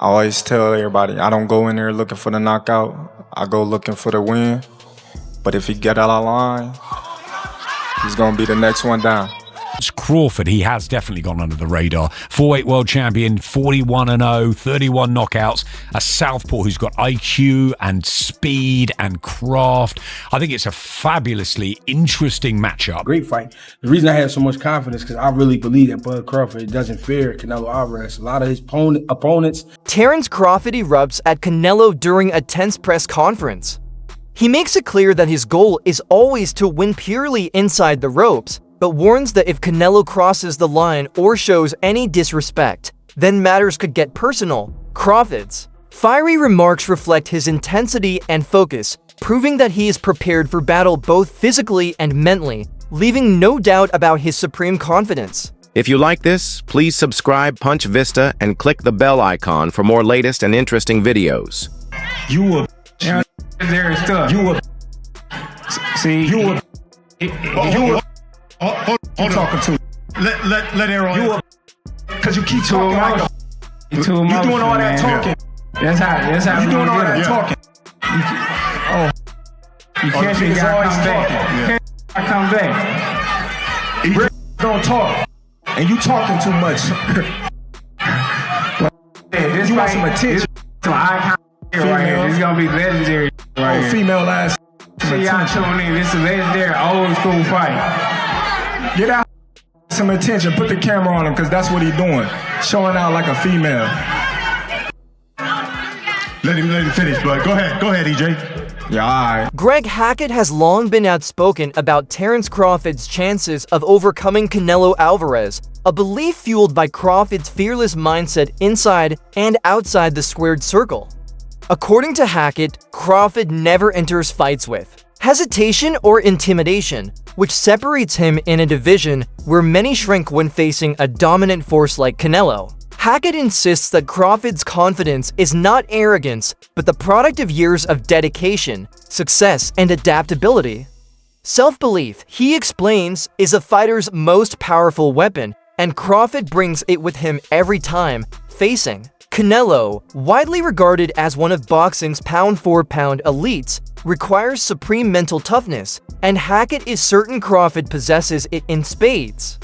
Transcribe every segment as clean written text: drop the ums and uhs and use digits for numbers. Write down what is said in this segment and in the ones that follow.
I always tell everybody, I don't go in there looking for the knockout. I go looking for the win. But if he get out of line, he's going to be the next one down. Crawford, he has definitely gone under the radar. 4-weight world champion, 41-0, 31 knockouts. A southpaw who's got IQ and speed and craft. I think it's a fabulously interesting matchup. Great fight. The reason I have so much confidence because I really believe that Bud Crawford doesn't fear Canelo Alvarez. A lot of his opponents. Terence Crawford erupts at Canelo during a tense press conference. He makes it clear that his goal is always to win purely inside the ropes, but warns that if Canelo crosses the line or shows any disrespect, then matters could get personal. Crawford's fiery remarks reflect his intensity and focus, proving that he is prepared for battle both physically and mentally, leaving no doubt about his supreme confidence. If you like this, please subscribe Punch Vista and click the bell icon for more latest and interesting videos. You a there is stuff. You a see you a you a hold talking to let Aaron you a because you keep talking like you doing all that talking. That's how you doing all that talking. You can't be always talking. I come back. He don't talk, and you talking too much. This you want some attention? Some eye contact right here. This is gonna be legendary. Right here. Female ass. See y'all tuning in. This is a legendary old school fight. Get out. Some attention. Put the camera on him because that's what he's doing. Showing out like a female. Let him finish, bud. Go ahead, EJ. Yeah, all right. Greg Hackett has long been outspoken about Terence Crawford's chances of overcoming Canelo Alvarez, a belief fueled by Crawford's fearless mindset inside and outside the squared circle. According to Hackett, Crawford never enters fights with hesitation or intimidation, which separates him in a division where many shrink when facing a dominant force like Canelo. Hackett insists that Crawford's confidence is not arrogance, but the product of years of dedication, success, and adaptability. Self-belief, he explains, is a fighter's most powerful weapon, and Crawford brings it with him every time facing Canelo, widely regarded as one of boxing's pound-for-pound elites, requires supreme mental toughness, and Hackett is certain Crawford possesses it in spades.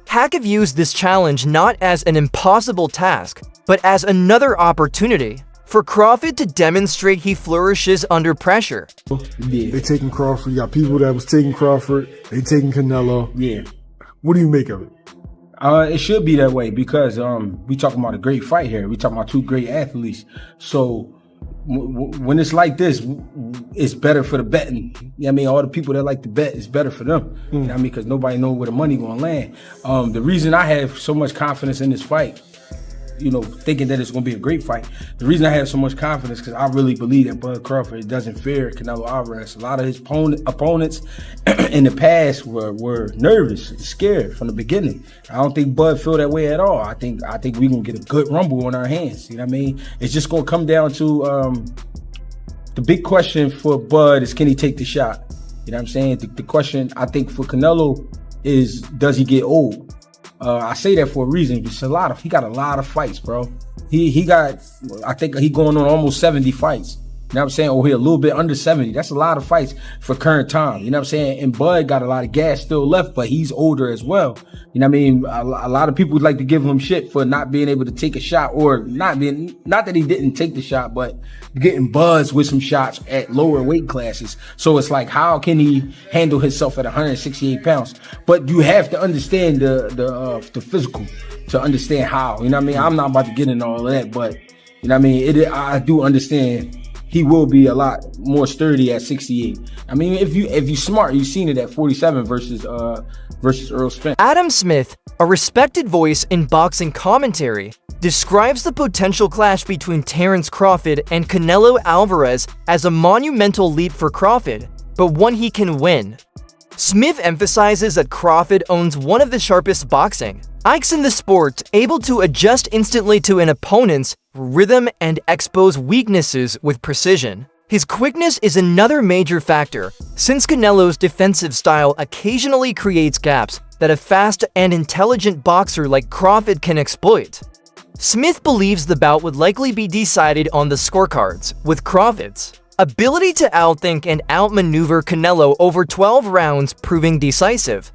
Hackett views this challenge not as an impossible task, but as another opportunity for Crawford to demonstrate he flourishes under pressure. Yeah. They taking Crawford. You got people that was taking Crawford. They taking Canelo. Yeah. What do you make of it? It should be that way because we talking about a great fight here. We talking about two great athletes. So when it's like this, it's better for the betting. You know what I mean? All the people that like to bet, it's better for them. You know what I mean? Because nobody knows where the money going to land. The reason I have so much confidence in this fight, you know, thinking that it's going to be a great fight. The reason I have so much confidence because I really believe that Bud Crawford doesn't fear Canelo Alvarez. A lot of his opponents in the past were nervous, scared from the beginning. I don't think Bud feel that way at all. I think we're going to get a good rumble on our hands. You know what I mean? It's just going to come down to the big question for Bud is, can he take the shot? You know what I'm saying? The question, I think, for Canelo is, does he get old? I say that for a reason. He got a lot of fights, bro. He got, I think he going on almost 70 fights. You know what I'm saying? Or he a little bit under 70. That's a lot of fights for current time. You know what I'm saying? And Bud got a lot of gas still left, but he's older as well. You know what I mean? A lot of people would like to give him shit for not being able to take a shot, or not that he didn't take the shot, but getting buzzed with some shots at lower weight classes. So it's like, how can he handle himself at 168 pounds? But you have to understand the physical to understand how. You know what I mean? I'm not about to get into all of that, but you know what I mean? I do understand. He will be a lot more sturdy at 68. I mean, if you smart, you've seen it at 47 versus Earl Spence. Adam Smith, a respected voice in boxing commentary, describes the potential clash between Terence Crawford and Canelo Alvarez as a monumental leap for Crawford, but one he can win. Smith emphasizes that Crawford owns one of the sharpest boxing IQs in the sport, able to adjust instantly to an opponent's rhythm and expose weaknesses with precision. His quickness is another major factor, since Canelo's defensive style occasionally creates gaps that a fast and intelligent boxer like Crawford can exploit. Smith believes the bout would likely be decided on the scorecards, with Crawford's ability to outthink and outmaneuver Canelo over 12 rounds proving decisive.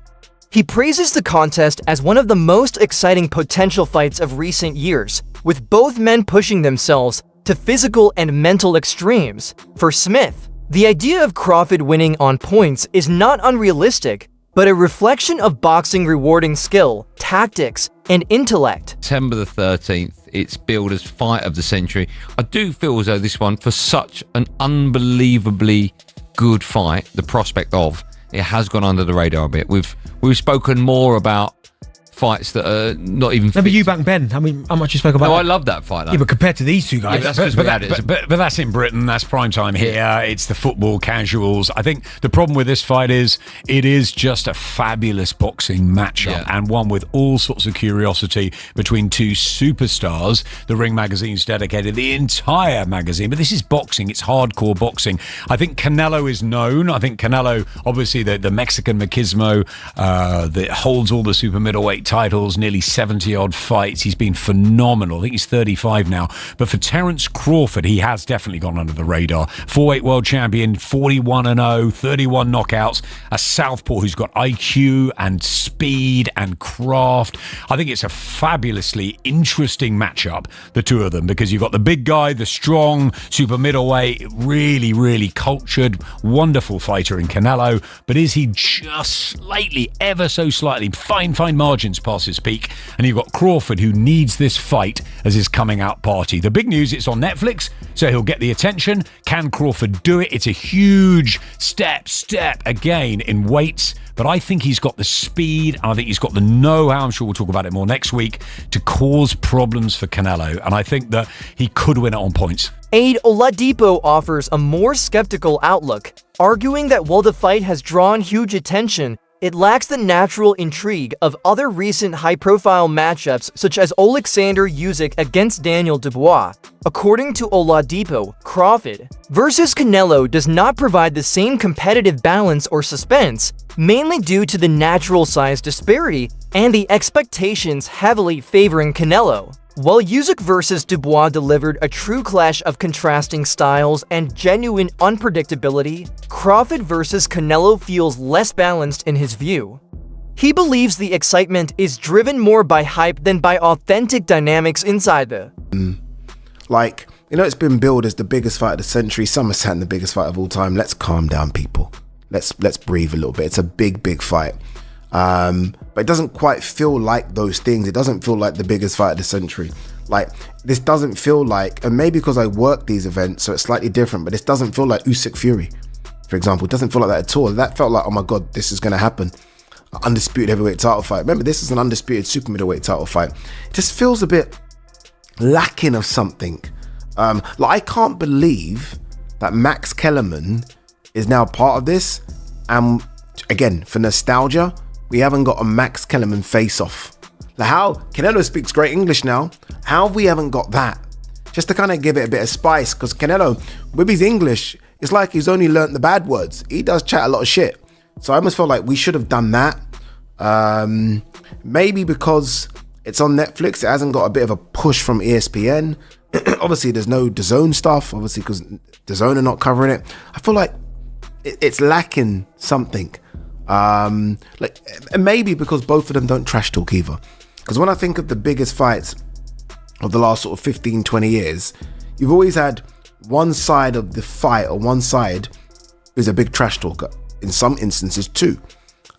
He praises the contest as one of the most exciting potential fights of recent years, with both men pushing themselves to physical and mental extremes. For Smith, the idea of Crawford winning on points is not unrealistic, but a reflection of boxing rewarding skill, tactics, and intellect. September the 13th, it's billed as fight of the century. I do feel as though this one, for such an unbelievably good fight, the prospect of, it has gone under the radar a bit. We've spoken more about fights that are not even. No, but you back Ben. I mean, how much you spoke about? No, that? I love that fight. Though. Yeah, but compared to these two guys, yeah, that's because we had it. But that's in Britain. That's prime time here. It's the football casuals. I think the problem with this fight is it is just a fabulous boxing matchup and one with all sorts of curiosity between two superstars. The Ring magazine's dedicated the entire magazine, but this is boxing. It's hardcore boxing. I think Canelo is known. I think Canelo, obviously the Mexican machismo that holds all the super middleweight titles, nearly 70-odd fights. He's been phenomenal. I think he's 35 now. But for Terence Crawford, he has definitely gone under the radar. 4-weight world champion, 41-0, 31 knockouts. A southpaw who's got IQ and speed and craft. I think it's a fabulously interesting matchup, the two of them, because you've got the big guy, the strong super middleweight, really, really cultured, wonderful fighter in Canelo. But is he just slightly, ever so slightly, fine margins past his peak? And you've got Crawford, who needs this fight as his coming out party. The big news, it's on Netflix, so he'll get the attention. Can Crawford do it? It's a huge step again in weights, but I think he's got the speed, and I think he's got the know-how, I'm sure we'll talk about it more next week, to cause problems for Canelo, and I think that he could win it on points. Aid Oladipo offers a more skeptical outlook, arguing that while the fight has drawn huge attention, it lacks the natural intrigue of other recent high-profile matchups such as Alexander Usyk against Daniel Dubois. According to Oladipo, Crawford versus Canelo does not provide the same competitive balance or suspense, mainly due to the natural size disparity and the expectations heavily favoring Canelo. While Usyk versus Dubois delivered a true clash of contrasting styles and genuine unpredictability, Crawford versus Canelo feels less balanced in his view. He believes the excitement is driven more by hype than by authentic dynamics inside the... Like, you know, it's been billed as the biggest fight of the century. Some are saying the biggest fight of all time. Let's calm down, people. Let's breathe a little bit. It's a big fight. But it doesn't quite feel like those things. It doesn't feel like the biggest fight of the century. Like, this doesn't feel like, and maybe because I work these events, so it's slightly different, but this doesn't feel like Usyk Fury, for example. It doesn't feel like that at all. That felt like, oh my God, this is going to happen. Undisputed heavyweight title fight. Remember, this is an undisputed super middleweight title fight. It just feels a bit lacking of something. Like, I can't believe that Max Kellerman is now part of this. And again, for nostalgia, we haven't got a Max Kellerman face-off. Like, how Canelo speaks great English now. How we haven't got that? Just to kind of give it a bit of spice, because Canelo, with his English, it's like he's only learnt the bad words. He does chat a lot of shit. So I almost felt like we should have done that. Maybe because it's on Netflix, it hasn't got a bit of a push from ESPN. Obviously, there's no DAZN stuff, obviously, because DAZN are not covering it. I feel like it's lacking something. Like, maybe because both of them don't trash talk either. Because when I think of the biggest fights of the last sort of 15, 20 years, you've always had one side of the fight, or one side is a big trash talker. In some instances, two.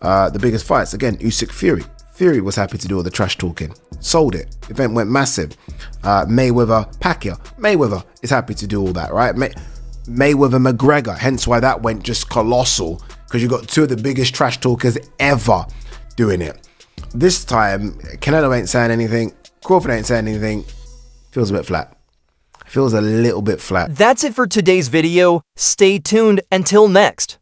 The biggest fights, again, Usyk Fury. Fury was happy to do all the trash talking. Sold it. Event went massive. Mayweather Pacquiao. Mayweather is happy to do all that, right? Mayweather McGregor. Hence why that went just colossal. Because you got two of the biggest trash talkers ever doing it. This time, Canelo ain't saying anything. Crawford ain't saying anything. Feels a bit flat. Feels a little bit flat. That's it for today's video. Stay tuned until next.